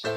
அண்ணா,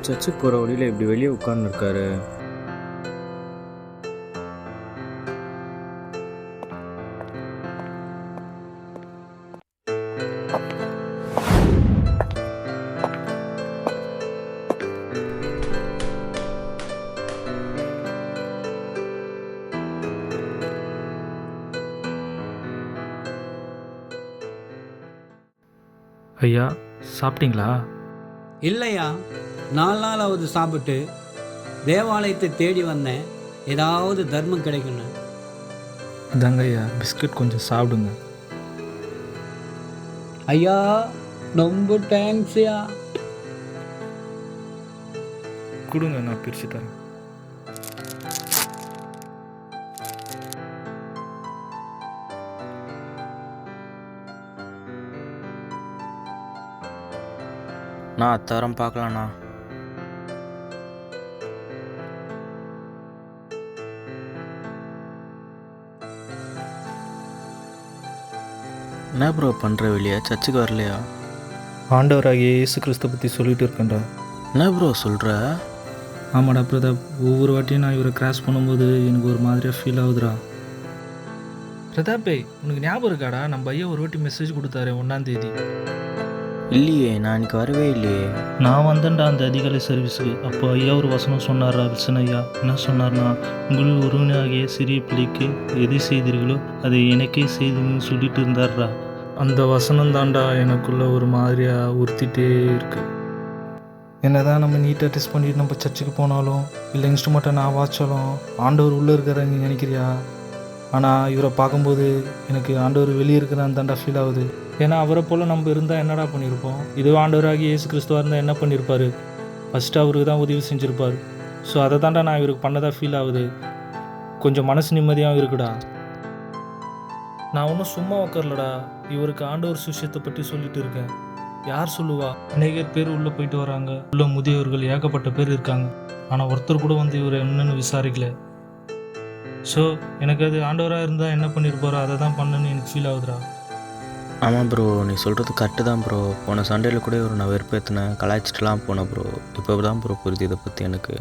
சர்ச்சுக்கு போகிற வழியில் இப்படி வெளியே உட்காந்துருக்காரு. ஐயா, சாப்பிட்டீங்களா? இல்லையா, 4 நாளாவது சாப்பிட்டு தேவாலயத்தை தேடி வந்தேன். ஏதாவது தர்மம் கிடைக்கணும். இதாங்க ஐயா, பிஸ்கட் கொஞ்சம் சாப்பிடுங்க. ஐயா, ரொம்ப தேங்க்ஸ்யா. கொடுங்க, நான் பிரித்து தரேன். நான் அத்தாரம் பார்க்கலாண்ணா. என்ன ப்ரோ பண்ணுற, வெளியே சர்ச்சுக்கு வரலையா? ஆண்டவராகிய இயேசு கிறிஸ்து பற்றி சொல்லிட்டு இருக்கேன்டா. என்ன ப்ரோ சொல்கிற? ஆமாடா பிரதாப், ஒவ்வொரு வாட்டியும் நான் இவரை கிராஸ் பண்ணும்போது எனக்கு ஒரு மாதிரியாக ஃபீல் ஆகுதுடா. பிரதாப்பே, உனக்கு ஞாபகம் இருக்காடா, நம்ம ஐயா ஒரு வாட்டி மெசேஜ் கொடுத்தாரு 1ஆம் தேதி. இல்லையே, நான் இன்னைக்கு வரவே இல்லையே. நான் வந்தேன்டா அந்த அதிகாலை சர்வீஸுக்கு. அப்போ ஐயா ஒரு வசனம் சொன்னார்ரா, வில்சன் ஐயா. என்ன சொன்னார்னா, உங்கள் ஒருவனாகிய சிறிய பிள்ளைக்கு எதை செய்தீர்களோ அதை எனக்கே செய்துன்னு சொல்லிட்டு இருந்தார்ரா. அந்த வசனம் தான்டா எனக்குள்ள ஒரு மாதிரியாக உறுத்திட்டே இருக்கு. என்னதான் நம்ம நீட்டாக டெஸ்ட் பண்ணிட்டு நம்ம சர்ச்சுக்கு போனாலும், இல்லை இன்ஸ்ட்ருமெண்ட்டை நான் வாட்சாலும், ஆண்டவர் உள்ளே இருக்கிற நீ நினைக்கிறியா? ஆனால் இவரை பார்க்கும்போது எனக்கு ஆண்டவர் வெளியே இருக்கிறான்னு தான்டா ஃபீல் ஆகுது. ஏன்னா அவரை போல் நம்ம இருந்தால் என்னடா பண்ணியிருப்போம்? இதுவே ஆண்டவராகி இயேசு கிறிஸ்துவாக இருந்தால் என்ன பண்ணியிருப்பார்? ஃபஸ்ட்டு அவருக்கு தான் உதவி செஞ்சுருப்பார். ஸோ அதை தாண்டா நான் இவருக்கு பண்ணதாக ஃபீல் ஆகுது. கொஞ்சம் மனசு நிம்மதியாகவும் இருக்குடா. நான் ஒன்றும் சும்மா உட்காரலடா, இவருக்கு ஆண்டவர் சுஷியத்தை பற்றி சொல்லிட்டு இருக்கேன். யார் சொல்லுவா? அநேக பேர் உள்ளே போயிட்டு வராங்க, உள்ள முதியவர்கள் ஏகப்பட்ட பேர் இருக்காங்க. ஆனால் ஒருத்தர் கூட வந்து இவர் என்னன்னு விசாரிக்கல. ஸோ எனக்கு அது ஆண்டவராக இருந்தால் என்ன பண்ணியிருப்பாரோ அதை தான் பண்ணுன்னு எனக்கு ஃபீல் ஆகுதுடா. ஆமாம் ப்ரோ, நீ சொல்கிறது கரெக்டு தான் ப்ரோ. போன சண்டேல கூட ஒரு நான் வெறுப்பேற்றினேன், கலாய்ச்சிட்டுலாம் போனேன் ப்ரோ. இப்போ தான் ப்ரோ புரியுது இதை பற்றி எனக்கு.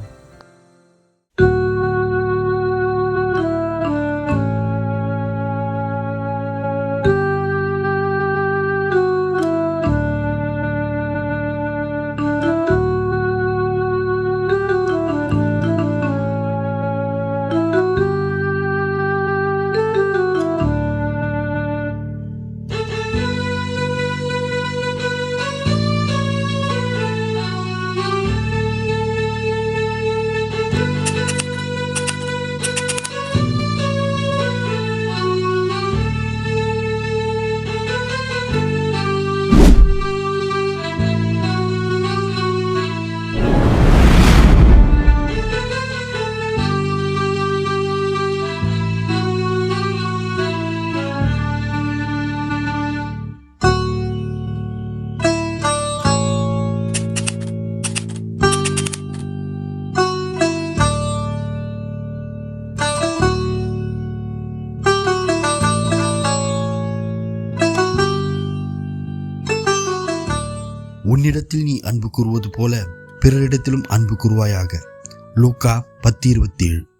உன்னிடத்தில் நீ அன்பு கூறுவது போல பிறரிடத்திலும் அன்பு கூறுவாயாக. லூக்கா 10:27.